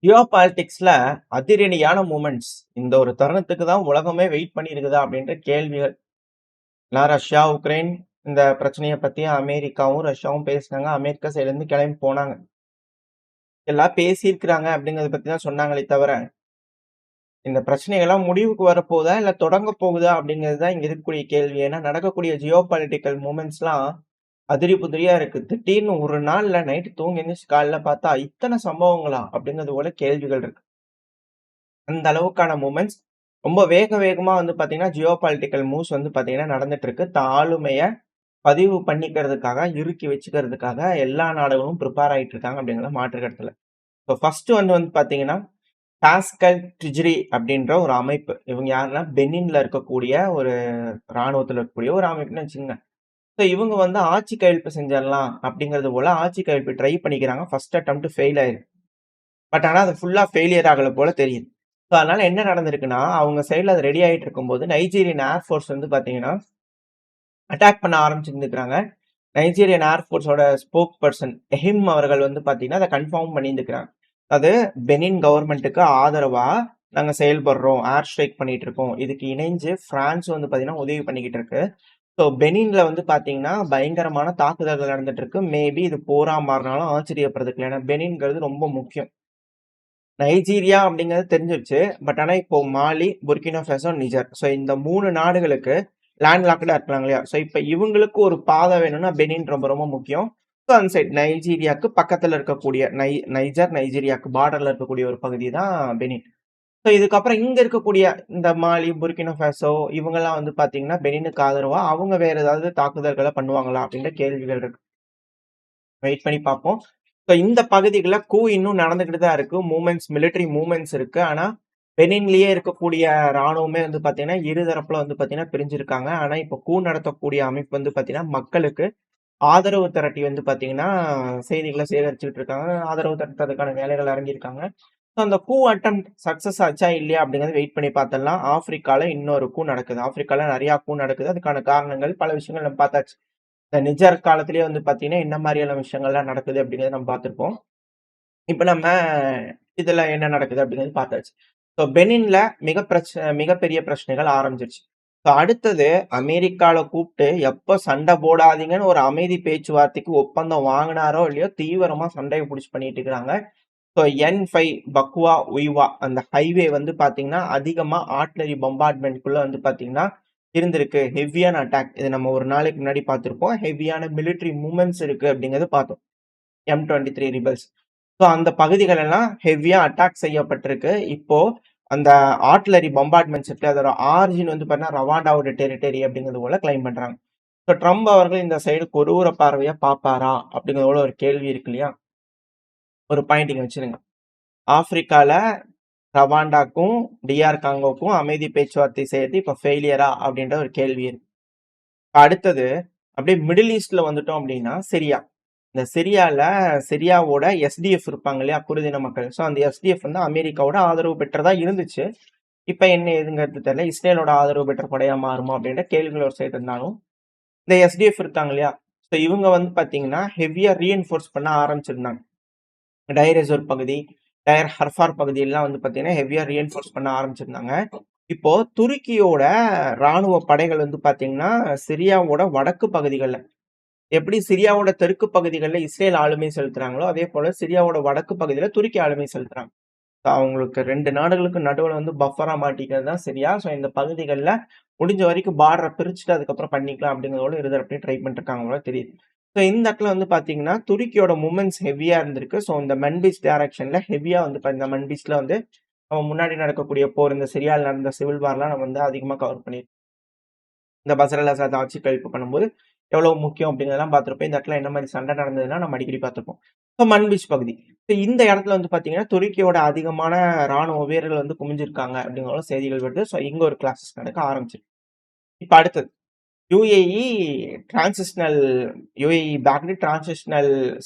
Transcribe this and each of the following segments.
ஜியோ பாலிடிக்ஸ்ல அதிரடியான மூமெண்ட்ஸ் இந்த ஒரு தருணத்துக்கு தான் உலகமே வெயிட் பண்ணியிருக்குதா அப்படின்ற கேள்விகள். நான் ரஷ்யா, உக்ரைன் இந்த பிரச்சனைய பத்தி அமெரிக்காவும், ரஷ்யாவும் பேசினாங்க. அமெரிக்கா சைடுல இருந்து கிளம்பி போனாங்க. எல்லாம் பேசியிருக்கிறாங்க அப்படிங்கிறத பத்தி தான் சொன்னாங்களே தவிர, இந்த பிரச்சனைகள்லாம் முடிவுக்கு வரப்போகுதா, இல்ல தொடங்க போகுதா அப்படிங்கிறது தான் இங்க இருக்கக்கூடிய கேள்வி. ஏன்னா நடக்கக்கூடிய ஜியோ பாலிட்டிக்கல் மூமெண்ட்ஸ்லாம் அதிரி புதிரியா இருக்கு. திடீர்னு ஒரு நாள்ல நைட்டு தூங்கி எந்திரிச்சு காலைல பார்த்தா, இத்தன சம்பவங்களா? அப்படிங்கிறது போல கேள்விகள் இருக்கு. அந்த அளவுக்கான மூமெண்ட்ஸ் ரொம்ப வேகமா வந்து பார்த்தீங்கன்னா, ஜியோ பாலிட்டிக்கல் மூவ்ஸ் வந்து பார்த்தீங்கன்னா நடந்துட்டு இருக்கு. ஆளுமைய பதிவு பண்ணிக்கிறதுக்காக, இறுக்கி வச்சுக்கிறதுக்காக எல்லா நாடுகளும் பிரிப்பேர் ஆயிட்டு இருக்காங்க அப்படிங்கிறதுல மாற்று கருத்து இல்ல. இப்போ ஃபர்ஸ்ட் ஒன் வந்து பார்த்தீங்கன்னா, பாஸ்கல் டிஜிரி அப்படின்ற ஒரு அமைப்பு. இவங்க யாருன்னா, பெனின்ல இருக்கக்கூடிய ஒரு ராணுவத்துல இருக்கக்கூடிய ஒரு அமைப்புன்னு வச்சுக்கங்க. ஸோ இவங்க வந்து ஆட்சி கையெழுத்து செஞ்சிடலாம் அப்படிங்கிறது போல ஆட்சி கையெழுத்து ட்ரை பண்ணிக்கிறாங்க. ஃபர்ஸ்ட் அட்டெம்ப்ட் ஃபெயில் ஆயிருக்கு. பட் ஆனா அது ஃபுல்லா ஃபெயிலியர் ஆகல போல தெரியுது. ஸோ அதனால என்ன நடந்திருக்குன்னா, அவங்க சைடுல அது ரெடி ஆயிட்டு இருக்கும்போது, நைஜீரியன் ஏர்ஃபோர்ஸ் வந்து பார்த்தீங்கன்னா, அட்டாக் பண்ண ஆரம்பிச்சிருந்துருக்காங்க. நைஜீரியன் ஏர்ஃபோர்ஸோட ஸ்போக் பர்சன் எஹிம் அவர்கள் வந்து பார்த்தீங்கன்னா, அத கன்ஃபார்ம் பண்ணியிருந்துக்கிறாங்க. அது பெனின் கவர்மெண்ட்டுக்கு ஆதரவா நாங்க செயல்படுறோம். ஏர் ஸ்ட்ரைக் பண்ணிட்டு இருக்கோம். இதுக்கு இணைஞ்சு பிரான்ஸ் வந்து பார்த்தீங்கன்னா, உதவி பண்ணிக்கிட்டு இருக்கு. ஸோ பெனின்ல வந்து பார்த்தீங்கன்னா, பயங்கரமான தாக்குதல்கள் நடந்துட்டு இருக்கு. மேபி இது போரா மாறுனாலும் ஆச்சரியப்படுறதுக்கு இல்ல. ஏன்னா பெனின்ங்கிறது ரொம்ப முக்கியம். நைஜீரியா அப்படிங்கிறது தெரிஞ்சிருச்சு. பட் ஆனா இப்போ மாலி, புர்கினா ஃபேசோ, நிஜர். ஸோ இந்த 3 நாடுகளுக்கு லேண்ட் லாக்டா இருக்காங்க இல்லையா? ஸோ இப்ப இவங்களுக்கு ஒரு பாதை வேணும்னா பெனின் ரொம்ப ரொம்ப முக்கியம். ஸோ அந்த சைட் நைஜீரியாக்கு பக்கத்துல இருக்கக்கூடிய நைஜர், நைஜீரியாக்கு பார்டர்ல இருக்கக்கூடிய ஒரு பகுதி தான் பெனின். ஸோ இதுக்கப்புறம் இங்க இருக்கக்கூடிய இந்த மாலி, புர்கினா ஃபேசோ இவங்கலாம் வந்து பார்த்தீங்கன்னா, பெனினுக்கு ஆதரவா அவங்க வேற ஏதாவது தாக்குதல்கள பண்ணுவாங்களா? அப்படின்ற கேள்விகள் இருக்கு. வெயிட் பண்ணி பார்ப்போம். ஸோ இந்த பகுதிகள்ல இன்னும் நடந்துகிட்டு தான் இருக்கு. மிலிட்டரி மூவ்மெண்ட்ஸ் இருக்கு. ஆனா, பெனின்லயே இருக்கக்கூடிய ராணுவமே வந்து பார்த்தீங்கன்னா, இரு தரப்புல வந்து பார்த்தீங்கன்னா பிரிஞ்சிருக்காங்க. ஆனா, இப்போ நடத்தக்கூடிய அமைப்பு வந்து பார்த்தீங்கன்னா, மக்களுக்கு ஆதரவு திரட்டி வந்து பார்த்தீங்கன்னா, செய்திகள சேகரிச்சுட்டு இருக்காங்க. ஆதரவு திரட்டுறதுக்கான வேலைகள் இறங்கியிருக்காங்க. ஸோ அந்த அட்டெம்ப்ட் சக்சஸ் ஆச்சா இல்லையா அப்படிங்கிறத வெயிட் பண்ணி பார்த்துடலாம். ஆப்பிரிக்கால இன்னொரு நடக்குது. ஆப்பிரிக்கால நெறைய நடக்குது. அதுக்கான காரணங்கள் பல விஷயங்கள் நம்ம பார்த்தாச்சு. இந்த நிஜர் காலத்திலேயே வந்து பார்த்தீங்கன்னா, என்ன மாரியான விஷயங்கள்லாம் நடக்குது அப்படிங்கிறத நம்ம பார்த்திருப்போம். இப்ப நம்ம இதுல என்ன நடக்குது அப்படிங்கிறது பார்த்தாச்சு. ஸோ பெனின்ல மிகப்பெரிய பிரச்சனைகள் ஆரம்பிச்சிருச்சு. ஸோ அடுத்தது அமெரிக்கால கூப்ட்டு எப்ப சண்டை போடாதீங்கன்னு ஒரு அமைதி பேச்சுவார்த்தைக்கு ஒப்பந்தம் வாங்குனாரோ இல்லையோ, தீவிரமா சண்டைய புடிச்சு பண்ணிட்டு இருக்கிறாங்க. ஸோ N5 பக்வா உய்வா அந்த ஹைவே வந்து பார்த்தீங்கன்னா, அதிகமா ஆர்ட்டிலரி பம்பார்ட்மென்ட்குள்ள வந்து பார்த்தீங்கன்னா இருந்திருக்கு. ஹெவியான அட்டாக். இது நம்ம ஒரு நாளைக்கு முன்னாடி பார்த்திருப்போம். ஹெவியான மிலிட்டரி மூவ்மெண்ட்ஸ் இருக்கு அப்படிங்கிறத பார்த்தோம். M23 rebels. ஸோ அந்த பகுதிகள் எல்லாம் ஹெவியா அட்டாக் செய்யப்பட்டிருக்கு. இப்போ அந்த ஆர்ட்டிலரி பம்பார்ட்மெண்ட்ஸ் இருக்கு. அதோட ஆரிஜின் வந்து பார்த்தீங்கன்னா, ரவாண்டாவோட டெரிட்டரி அப்படிங்கிறது போல கிளைம் பண்றாங்க. ஸோ ட்ரம்ப் அவர்கள் இந்த சைடு கொடூர பார்வையா பார்ப்பாரா? அப்படிங்கிறது போல ஒரு கேள்வி இருக்கு இல்லையா? ஒரு பாயிண்ட் இங்க வச்சிருங்க. ஆப்பிரிக்கால ரவாண்டாக்கும், DR காங்கோக்கும் அமைதி பேச்சுவார்த்தை செய்யறது இப்ப ஃபெயிலியரா? அப்படின்ற ஒரு கேள்வி இருக்கு. அடுத்தது அப்படியே மிடில் ஈஸ்ட்ல வந்துட்டோம் அப்படின்னா, சிரியா. இந்த சிரியாவோட SDF இருப்பாங்க இல்லையா? குர்தின மக்கள். ஸோ அந்த SDF வந்து அமெரிக்காவோட ஆதரவு பெற்றதா இருந்துச்சு. இப்ப என்ன ஏதுங்கிறது தெரியல. இஸ்ரேலோட ஆதரவு பெற்ற படையா மாறுமா? அப்படின்ற கேள்விகள் ஒரு சைடு இருந்தாலும், இந்த SDF இருக்காங்க இல்லையா? ஸோ இவங்க வந்து பார்த்தீங்கன்னா, ஹெவியா ரீஎன்ஃபோர்ஸ் பண்ண ஆரம்பிச்சிருந்தாங்க. டயர் எசோர் பகுதி, டயர் ஹர்ஃபார் பகுதியெல்லாம் வந்து பார்த்தீங்கன்னா, ஹெவியா ரீஎன்ஃபோர்ஸ் பண்ண ஆரம்பிச்சிருந்தாங்க. இப்போ துருக்கியோட ராணுவ படைகள் வந்து பார்த்தீங்கன்னா, சிரியாவோட வடக்கு பகுதிகள்ல எப்படி சிரியாவோட தெற்கு பகுதிகள்ல இஸ்ரேல் ஆளுமை செலுத்துறாங்களோ, அதே போல சிரியாவோட வடக்கு பகுதியில துருக்கி ஆளுமை செலுத்துறாங்க. அவங்களுக்கு 2 நாடுகளுக்கு நடுவுல வந்து பஃபரா மாட்டிக்கிறது தான் சிரியா. ஸோ இந்த பகுதிகள்ல முடிஞ்ச வரைக்கும் பார்டர பிரிச்சுட்டு அதுக்கப்புறம் பண்ணிக்கலாம் அப்படிங்கிறதோட இருதரப்பையும் ட்ரை பண்ணிட்டு இருக்காங்க போல தெரியுது. ஸோ இந்த இடத்துல வந்து பார்த்தீங்கன்னா, துருக்கியோட மூவ்மெண்ட்ஸ் ஹெவியா இருந்திருக்கு. ஸோ இந்த மன்பீச் டைரக்ஷன்ல ஹெவியா வந்து இந்த மன்பீச்ல வந்து முன்னாடி நடக்கக்கூடிய போர், இந்த சிரியால நடந்த சிவில் வார்லாம் நம்ம வந்து அதிகமா கவர் பண்ணியிருக்கோம். இந்த பஷர் அல் அசாத் ஆட்சி கழிப்பு பண்ணும்போது எவ்வளவு முக்கியம் அப்படிங்கிறதெல்லாம் பார்த்திருப்போம். இந்த இடத்துல என்ன மாதிரி சண்டை நடந்ததுன்னா நம்ம அடிக்கடி பார்த்திருப்போம். ஸோ மன்பீச் பகுதி. ஸோ இந்த இடத்துல வந்து பார்த்தீங்கன்னா, துருக்கியோட அதிகமான ராணுவ வீரர்கள் வந்து குமிஞ்சிருக்காங்க அப்படிங்கிற செய்திகள் வருது. ஸோ இங்க ஒரு கிளாஸஸ் நடக்க ஆரம்பிச்சிருக்கு. இப்ப அடுத்தது UAE transitional UAE backed transitional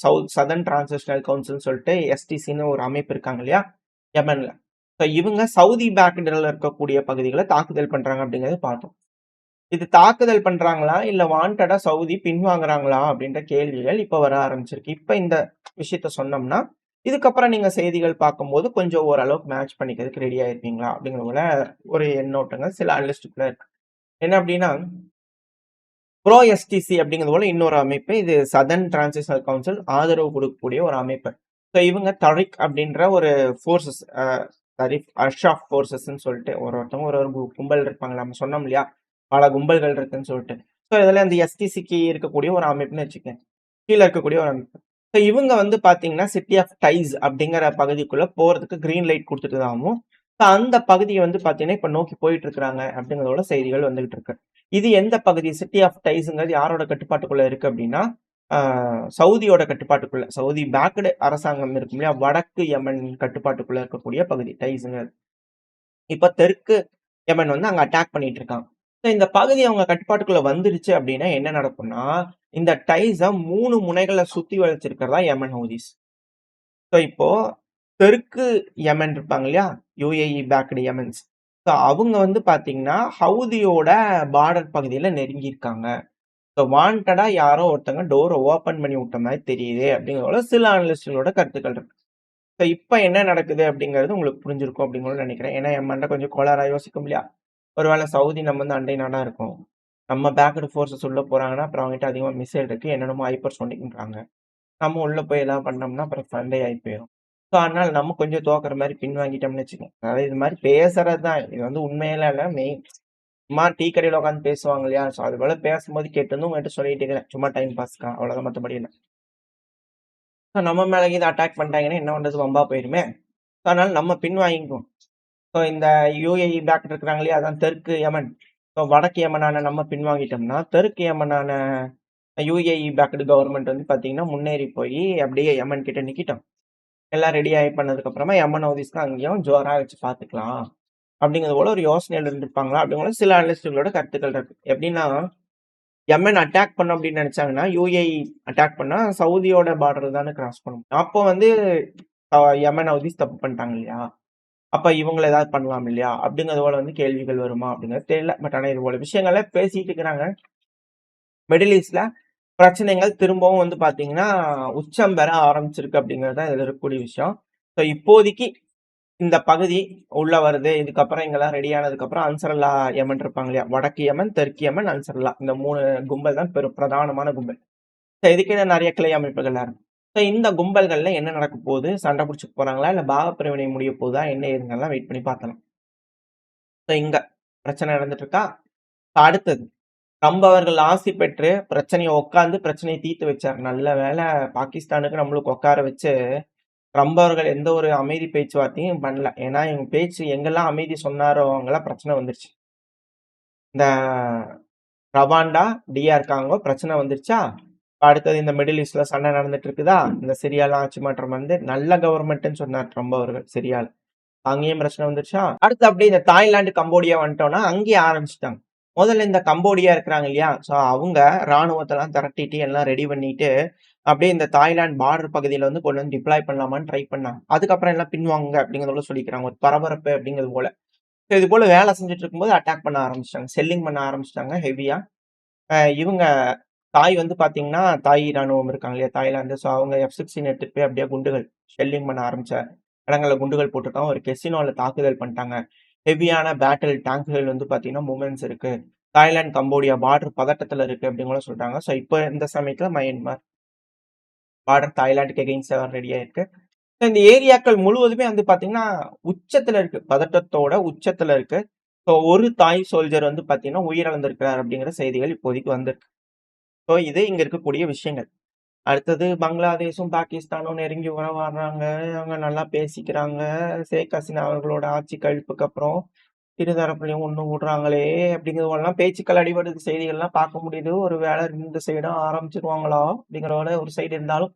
southern transitional கவுன்சில்னு சொல்லிட்டு STCன்னு ஒரு அமைப்பு இருக்காங்க இல்லையா? யெமன்ல. ஸோ இவங்க சவுதி பேக்டுல இருக்கக்கூடிய பகுதிகளை தாக்குதல் பண்றாங்க அப்படிங்கிறத பார்த்தோம். இது தாக்குதல் பண்றாங்களா? இல்ல வாண்டடா சவுதி பின்வாங்குறாங்களா? அப்படின்ற கேள்விகள் இப்ப வர ஆரம்பிச்சிருக்கு. இப்ப இந்த விஷயத்த சொன்னோம்னா, இதுக்கப்புறம் நீங்க செய்திகள் பார்க்கும்போது கொஞ்சம் ஓரளவுக்கு மேட்ச் பண்ணிக்கிறதுக்கு ரெடி ஆயிருப்பீங்களா? அப்படிங்கிற போல ஒரு எண்ணோட்டங்கள் சில அனலிஸ்ட்டுக்குள்ள இருக்கு. என்ன அப்படின்னா, ப்ரோ எஸ்டிசி அப்படிங்கிறது போல இன்னொரு அமைப்பு. இது சதர்ன் டிரான்சிஷனல் கவுன்சில் ஆதரவு குடுக்கக்கூடிய ஒரு அமைப்பு. ஸோ இவங்க தரிக் அப்படின்ற ஒரு ஃபோர்ஸஸ் தரிக் அஷ்ராஃப் ஃபோர்ஸஸ்ன்னு சொல்லிட்டு ஒருத்தவங்க ஒரு ஒரு கும்பல் இருப்பாங்க. நம்ம சொன்னோம் இல்லையா? பல கும்பல்கள் இருக்குன்னு சொல்லிட்டு. ஸோ இதுல அந்த எஸ்டிசிக்கு இருக்கக்கூடிய ஒரு அமைப்புன்னு வச்சுக்கங்க. கீழ இருக்கக்கூடிய ஒரு அமைப்பு. ஸோ இவங்க வந்து பார்த்தீங்கன்னா, சிட்டி ஆஃப் டைஸ் அப்படிங்கிற பகுதிக்குள்ள போறதுக்கு கிரீன் லைட் குடுத்துட்டதாவும், ஸோ அந்த பகுதிய வந்து பார்த்தீங்கன்னா, இப்ப நோக்கி போயிட்டு இருக்கிறாங்க அப்படிங்கிறதோட செய்திகள் வந்துகிட்டு இருக்கு. இது எந்த பகுதி? சிட்டி ஆஃப் டைஸ்ங்கிறது யாரோட கட்டுப்பாட்டுக்குள்ள இருக்கு அப்படின்னா, ஆ சவுதியோட கட்டுப்பாட்டுக்குள்ள. சவுதி பேக்டு அரசாங்கம் இருக்கும் இல்லையா? வடக்கு யமன் கட்டுப்பாட்டுக்குள்ள இருக்கக்கூடிய பகுதி டைஸ்ங்கிறது. இப்ப தெற்கு யமன் வந்து அங்க அட்டாக் பண்ணிட்டு இருக்காங்க. ஸோ இந்த பகுதி அவங்க கட்டுப்பாட்டுக்குள்ள வந்துருச்சு அப்படின்னா என்ன நடக்கும்னா, இந்த டைஸ 3 முனைகள சுத்தி வளைச்சிருக்கிறதா யமன் ஹூதிஸ். ஸோ இப்போ தெற்கு யமன் இருப்பாங்க இல்லையா? UAE packed யமன்ஸ். ஸோ அவங்க வந்து பார்த்தீங்கன்னா, ஹவுதியோட பார்டர் பகுதியில நெருங்கியிருக்காங்க. ஸோ வாண்டடா யாரோ ஒருத்தங்க டோர ஓப்பன் பண்ணி விட்ட மாரி தெரியுது அப்படிங்கிறதோட சில அனலிஸ்ட்களோட கருத்துக்கள் இருக்கு. ஸோ இப்ப என்ன நடக்குது அப்படிங்கிறது உங்களுக்கு புரிஞ்சிருக்கும் அப்படின்னு கூட நினைக்கிறேன். ஏன்னா என் மண்ட கொஞ்சம் கோளாறா யோசிக்கும் இல்லையா? ஒருவேளை சவுதி நம்ம வந்து அண்டை நாடா இருக்கோம். நம்ம பேக்டு ஃபோர்ஸஸ் உள்ள போறாங்கன்னா, அப்புறம் அவங்ககிட்ட அதிகமா மிசைல் இருக்கு. என்னென்னமோ ஹைப்பர்சோனிக்ன்றாங்க. நம்ம உள்ள போய் ஏதாவது பண்ணோம்னா, அப்புறம் சண்டை ஆயி போயிரும். ஸோ அதனால நம்ம கொஞ்சம் தோக்குற மாரி பின்வாங்கிட்டோம்னு வச்சுக்கோங்க. அதாவது இது மாரி பேசுறது தான். இது வந்து உண்மையெல்லாம் இல்ல. சும்மா டீ கடையில உட்காந்து பேசுவாங்க இல்லையா? ஸோ அது போல பேசும்போது கேட்டு உங்ககிட்ட சொல்லிட்டு இருக்கிறேன். சும்மா டைம் பாஸ்க்கா. அவ்வளோதான் மத்தபடி இல்ல. ஸோ நம்ம மேல கீது அட்டாக் பண்ணிட்டாங்கன்னா என்ன பண்றது? வம்பா போயிருமே! ஸோ அதனால நம்ம பின்வாங்கிக்குவோம். ஸோ இந்த யுஏஇ பேக்டு இருக்கிறாங்க இல்லையா? அதான் தெற்கு யமன். ஸோ வடக்கு யமனான நம்ம பின்வாங்கிட்டோம்னா, தெற்கு யமனான யுஏஇ பேக்டு கவர்ன்மெண்ட் வந்து பார்த்தீங்கன்னா, முன்னேறி போயி அப்படியே யமன் கிட்ட நிக்கிட்டும். எல்லாம் ரெடி ஆயி பண்ணதுக்கு அப்புறமா யமன் ஹவுதீஸ்க்கு அங்கேயும் ஜோரா வச்சு பார்த்துக்கலாம். அப்படிங்கிறது போல ஒரு யோசனையில இருந்திருப்பாங்களா? அப்படிங்கிற சில அனலிஸ்ட்டுகளோட கருத்துக்கள் இருக்கு. எப்படின்னா, யமன் அட்டாக் பண்ணணும் அப்படின்னு நினைச்சாங்கன்னா, யுஏஇ அட்டாக் பண்ணா சவுதியோட பார்டர் தானே கிராஸ் பண்ணும். அப்போ வந்து யமன் ஹவுதீஸ் தப்பு பண்ணிட்டாங்க இல்லையா? அப்ப இவங்கள ஏதாவது பண்ணலாம் இல்லையா? அப்படிங்கிறது போல வந்து கேள்விகள் வருமா? அப்படிங்கிறது தெரியல. பட் ஆனா இது போல விஷயங்கள பேசிட்டு இருக்கிறாங்க. மிடில் ஈஸ்ட்ல பிரச்சனைகள் திரும்பவும் வந்து பார்த்தீங்கன்னா, உச்சம் பெற ஆரம்பிச்சிருக்கு அப்படிங்கிறது தான் இதுல இருக்கக்கூடிய விஷயம். ஸோ இப்போதைக்கு இந்த பகுதி உள்ள வருது. இதுக்கப்புறம் இங்கலாம் ரெடி ஆனதுக்கப்புறம் அன்சரல்லா யமன் இருப்பாங்க இல்லையா? வடக்கு யமன், தெற்கு யமன், அன்சரல்லா. இந்த 3 கும்பல் தான் பிரதானமான கும்பல். ஸோ இதுக்குன்னு நெறைய கிளை அமைப்புகள்லாம் இருக்கு. ஸோ இந்த கும்பல்கள்ல என்ன நடக்க போகுது? சண்டை புடிச்சுக்க போறாங்களா? இல்ல பாகப்பிரிவினை முடிய போகுதா? என்ன ஏதுங்கலாம் வெயிட் பண்ணி பார்க்கலாம். ஸோ இங்க பிரச்சனை நடந்துட்டு இருக்கா? அடுத்தது ட்ரம்ப் அவர்கள் ஆசி பெற்று பிரச்சனைய தீர்த்து வச்சாரு. நல்ல வேளை பாகிஸ்தானுக்கு நம்மளுக்கு உட்கார வச்சு, ட்ரம்ப் அவர்கள் எந்த ஒரு அமைதி பேச்சுவார்த்தையும் பண்ணல. ஏன்னா, இவங்க பேச்சு எங்கெல்லாம் அமைதி சொன்னாரோ, அங்கெல்லாம் பிரச்சனை வந்துருச்சு. இந்த ரவாண்டா, டிஆர் காங்கோ பிரச்சனை வந்துருச்சா? அடுத்தது இந்த மிடில் ஈஸ்ட்ல சண்டை நடந்துட்டு இருக்குதா? இந்த சிரியால ஆட்சி மாற்றம் வந்து நல்ல கவர்மெண்ட்ன்னு சொன்னார் ட்ரம்ப் அவர்கள் சிரியால. அங்கேயும் பிரச்சனை வந்துருச்சா? அடுத்து அப்படியே இந்த தாய்லாந்து, கம்போடியா வந்துட்டோம்னா, அங்கேயும் ஆரம்பிச்சுட்டாங்க. முதல்ல இந்த கம்போடியா இருக்கிறாங்க இல்லையா? ஸோ அவங்க ராணுவத்தெல்லாம் திரட்டிட்டு எல்லாம் ரெடி பண்ணிட்டு, அப்படியே இந்த தாய்லாந்து பார்டர் பகுதியில வந்து கொண்டு வந்து டிப்ளாய் பண்ணலாமான்னு ட்ரை பண்ணாங்க. அதுக்கப்புறம் எல்லாம் பின்வாங்குங்க அப்படிங்கிறத போல சொல்லிக்கிறாங்க. ஒரு பரபரப்பு அப்படிங்கிறது போல. ஸோ இது போல வேலை செஞ்சுட்டு இருக்கும்போது அட்டாக் பண்ண ஆரம்பிச்சுட்டாங்க. ஷெல்லிங் பண்ண ஆரம்பிச்சுட்டாங்க ஹெவியா. இவங்க தாய் வந்து பார்த்தீங்கன்னா, தாய் ராணுவம் இருக்காங்க இல்லையா? தாய்லாந்து. ஸோ அவங்க F-16 எடுத்துட்டு போய் அப்படியே குண்டுகள் ஷெல்லிங் பண்ண ஆரம்பிச்ச இடங்கள்ல குண்டுகள் போட்டிருக்காங்க. ஒரு கெசினோல தாக்குதல் பண்ணிட்டாங்க. ஹெவியான பேட்டில் டேங்க்குகள் வந்து பார்த்தீங்கன்னா, மூவ்மெண்ட்ஸ் இருக்கு. தாய்லாந்து, கம்போடியா பார்டர் பதட்டத்துல இருக்கு அப்படின்னு கூட சொல்றாங்க. ஸோ இப்ப இந்த சமயத்துல மயன்மார் பார்டர் தாய்லாந்துக்கு எகெயின்ஸ்டா ரெடியா இருக்கு. இந்த ஏரியாக்கள் முழுவதுமே வந்து பார்த்தீங்கன்னா, உச்சத்துல இருக்கு. பதட்டத்தோட உச்சத்துல இருக்கு. ஸோ ஒரு தாய் சோல்ஜர் வந்து பார்த்தீங்கன்னா, உயிரிழந்திருக்கிறார் அப்படிங்கிற செய்திகள் இப்போதைக்கு வந்திருக்கு. ஸோ இது இங்க இருக்கக்கூடிய விஷயங்கள். அடுத்தது பங்களாதேஷும், பாகிஸ்தானும் நெருங்கி உறவாடுறாங்க. அவங்க நல்லா பேசிக்கிறாங்க. ஷேக் ஹசீனா அவர்களோட ஆட்சி கழிப்புக்கு அப்புறம் இருதரப்புலயும் ஒண்ணு விடுறாங்களே அப்படிங்கிறதெல்லாம் பேச்சுக்கள் அடிபடுது செய்திகள்லாம் பார்க்க முடியுது. ஒரு வேளை 2 சைடும் ஆரம்பிச்சுருவாங்களா? அப்படிங்கிற ஒரு சைடு இருந்தாலும்,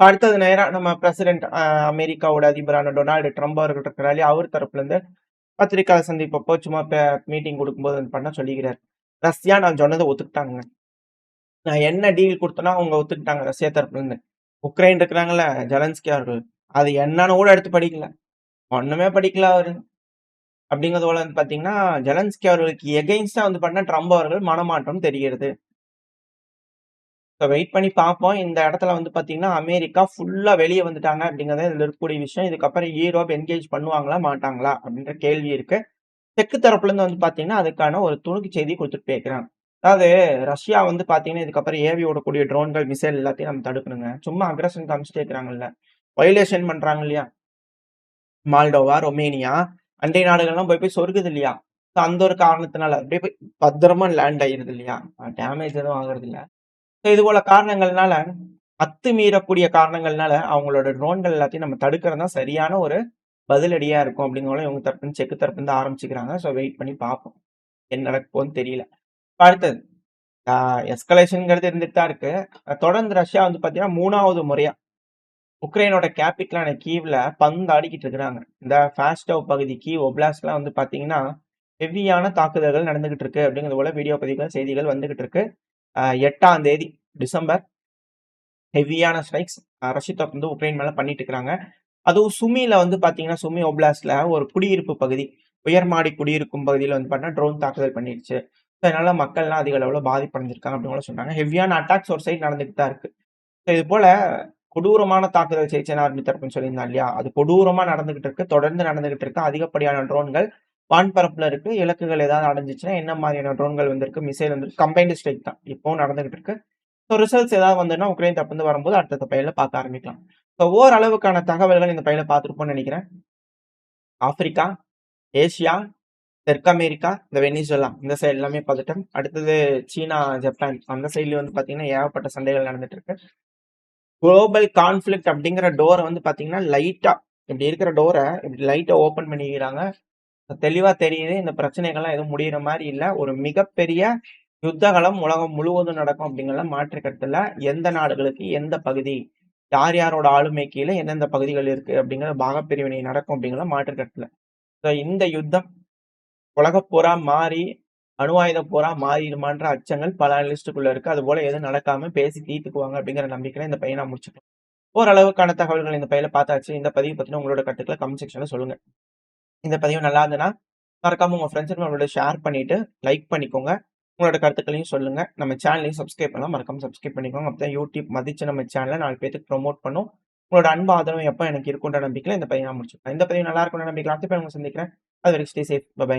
அடுத்தது நேரா நம்ம பிரசிடென்ட் அமெரிக்காவோட அதிபரான டொனால்டு ட்ரம்ப் அவர்கள் இருக்கிறாரு. அவர் தரப்புல இருந்து பத்திரிக்கையாளர் சந்திப்பப்போ சும்மா மீட்டிங் குடுக்கும்போது வந்து பண்ண சொல்லிக்கிறாரு. ரஷ்யா நான் சொன்னத ஒத்துக்கிட்டாங்க. நான் என்ன டீல் குடுத்தேனோ அவங்க ஒத்துக்கிட்டாங்க ரஷ்யா தரப்புல இருந்து. உக்ரைன் இருக்கிறாங்கல்ல ஜெலன்ஸ்கி அவர்கள். அது என்னன்னு கூட எடுத்து படிக்கல. ஒண்ணுமே படிக்கல அவரு. அப்படிங்கிறது போல வந்து பார்த்தீங்கன்னா, ஜெலன்ஸ்கி அவர்களுக்கு எகெயின்ஸ்டா வந்து பண்ண ட்ரம்ப் அவர்கள் மனமாற்றம் தெரிகிறது. ஸோ வெயிட் பண்ணி பார்ப்போம். இந்த இடத்துல வந்து பார்த்தீங்கன்னா, அமெரிக்கா ஃபுல்லா வெளிய வந்துட்டாங்க அப்படிங்கிறது இதுல இருக்கக்கூடிய விஷயம். இதுக்கப்புறம் யூரோப் என்கேஜ் பண்ணுவாங்களா, மாட்டாங்களா அப்படின்ற கேள்வி இருக்கு. தெற்கு தரப்புலருந்து வந்து பார்த்தீங்கன்னா, அதுக்கான ஒரு துணுக்கு செய்தி குடுத்துட்டு போயிருக்கிறாங்க. அதாவது ரஷ்யா வந்து பார்த்தீங்கன்னா, இதுக்கப்புறம் ஏவி விடக்கூடிய ட்ரோன்கள், மிசைல் எல்லாத்தையும் நம்ம தடுக்கணுங்க. சும்மா அக்ரஷன் காமிச்சுட்டே இருக்கிறாங்கல்ல. வயலேஷன் பண்றாங்க இல்லையா? மால்டோவா, ரொமேனியா அண்டை நாடுகள்லாம் போய் போய் சொருகுது இல்லையா? ஸோ அந்த ஒரு காரணத்தினால அப்படியே போய் பத்திரமா லேண்ட் ஆயிருது இல்லையா? டேமேஜ் எதுவும் ஆகுறதில்ல. ஸோ இது போல காரணங்கள்னால, அத்துமீறக்கூடிய காரணங்கள்னால அவங்களோட ட்ரோன்கள் எல்லாத்தையும் நம்ம தடுக்கிறது தான் சரியான ஒரு பதிலடியா இருக்கும் அப்படிங்கிறத இவங்க தரப்புலருந்து செக் தரப்புலருந்து ஆரம்பிச்சுக்கிறாங்க. ஸோ வெயிட் பண்ணி பார்ப்போம். என்ன நடக்க போகுதுன்னு தெரியல. இப்ப அடுத்தது எஸ்கலேஷன்ங்கிறது இருந்துட்டு தான் இருக்கு. தொடர்ந்து ரஷ்யா வந்து பார்த்தீங்கன்னா 3வது முறையா உக்ரைனோட கேபிட்டலான கீவ்ல பந்தாடிக்கிட்டு இருக்கிறாங்க. இந்த ஃபாஸ்டோவ் பகுதி கீவ் ஒப்லாஸ்ட்லாம் வந்து பார்த்தீங்கன்னா, ஹெவியான தாக்குதல்கள் நடந்துகிட்டு இருக்கு அப்படிங்கிறது போல வீடியோ பதிவுகள், செய்திகள் வந்துகிட்டு இருக்கு. 8ஆம் தேதி டிசம்பர் ஹெவியான ஸ்ட்ரைக்ஸ் ரஷ்ய தரப்பு வந்து உக்ரைன் மேல பண்ணிட்டு இருக்கிறாங்க. அதுவும் சுமில வந்து பார்த்தீங்கன்னா, சுமி ஒப்லாஸ்ட்ல ஒரு குடியிருப்பு பகுதி, உயர்மாடி குடியிருக்கும் பகுதியில வந்து பார்த்தீங்கன்னா, ட்ரோன் தாக்குதல் பண்ணிடுச்சு. ஸோ அதனால மக்கள்லாம் அதிக அளவுல பாதிப்படைஞ்சிருக்காங்க அப்படின்னு கூட சொன்னாங்க. ஹெவியான அட்டாக்ஸ் ஒரு சைடு நடந்துட்டு தான் இருக்கு. ஸோ இது போல கொடூரமான தாக்குதல் செச்சென் ஆர்மி தரப்புன்னு சொல்லியிருந்தேன் இல்லையா? அது கொடூரமா நடந்துகிட்டு இருக்கு. தொடர்ந்து நடந்துகிட்டு இருக்கு. அதிகப்படியான ட்ரோன்கள் வான்பரப்புல இருக்கு. இலக்குகள் ஏதாவது அடைஞ்சுச்சுன்னா, என்ன மாதிரியான ட்ரோன்கள் வந்திருக்கு, மிசைல் வந்திருக்கு. கம்பைன்டு ஸ்ட்ரைக் தான். இப்பவும் நடந்துகிட்டு இருக்கு. ஸோ ரிசல்ட்ஸ் ஏதாவது வந்ததுன்னா, உக்ரைன் தரப்புலருந்து வரும்போது அடுத்தடுத்த பையில பார்க்க ஆரம்பிக்கலாம். ஸோ ஓரளவுக்கான தகவல்கள் இந்த பையில பார்த்திருப்போம்னு நினைக்கிறேன். ஆப்பிரிக்கா, ஏசியா, தெற்கு அமெரிக்கா, இந்த வெனிசுலா இந்த சைடு எல்லாமே பார்த்துட்டோம். அடுத்தது சீனா, ஜப்பான் அந்த சைடுல வந்து பார்த்தீங்கன்னா, ஏகப்பட்ட சண்டைகள் நடந்துட்டு இருக்கு. குளோபல் கான்ஃப்ளிக்ட் அப்படிங்கிற டோர வந்து பார்த்தீங்கன்னா, லைட்டா இப்படி இருக்கிற டோர இப்படி லைட்டா ஓப்பன் பண்ணிக்கிறாங்க. தெளிவா தெரியுது. இந்த பிரச்சனைகள்லாம் எதுவும் முடியிற மாரி இல்ல. ஒரு மிகப்பெரிய யுத்த களம் உலகம் முழுவதும் நடக்கும் அப்படிங்கிறதுல மாற்று கருத்து இல்ல. எந்த நாடுகளுக்கு எந்த பகுதி, யார் யாரோட ஆளுமை கீழ எந்தெந்த பகுதிகள் இருக்கு அப்படிங்கிற பாகப்பிரிவினை நடக்கும் அப்படிங்கிறதுல மாற்று கருத்து இல்ல. ஸோ இந்த யுத்தம் உலகப் போரா மாறி, அணு ஆயுத போரா மாறிடுமான்ற அச்சங்கள் பல அனலிஸ்ட்டுக்குள்ள இருக்கு. அதுபோல எதுவும் நடக்காம பேசி தீர்த்துக்குவாங்க அப்படிங்கிற நம்பிக்கையில இந்த பையன முடிச்சுக்கலாம். ஓரளவுக்கான தகவல்கள் இந்த பையில பார்த்தாச்சு. இந்த பதிவு பத்தின உங்களோட கருத்துக்கள கமெண்ட் செக்ஷன்ல சொல்லுங்க. இந்த பதிவு நல்லா இருந்ததுன்னா, மறக்காம உங்க ஃப்ரெண்ட்ஸுங்களோட ஷேர் பண்ணிட்டு, லைக் பண்ணிக்கோங்க. உங்களோட கருத்துக்களையும் சொல்லுங்க. நம்ம சேனலையும் சப்ஸ்கிரைப் பண்ணலாம். மறக்காம சப்ஸ்கிரைப் பண்ணிக்கோங்க. அப்பதான் யூடியூப் மதிச்சு நம்ம சேனல 4 பேத்துக்கு ப்ரமோட் பண்ணும். உங்களோட அன்பு ஆதரவு எப்ப எனக்கு இருக்குன்ற நம்பிக்கையில இந்த பதிவ நான் முடிச்சுக்கிறேன். இந்த பதிவு நல்லா இருக்கும்னு நம்பிக்கையில அடுத்த பதிவுல உங்கள சந்திக்கிறேன். அதுவரைக்கும் ஸ்டே சேஃப். By by.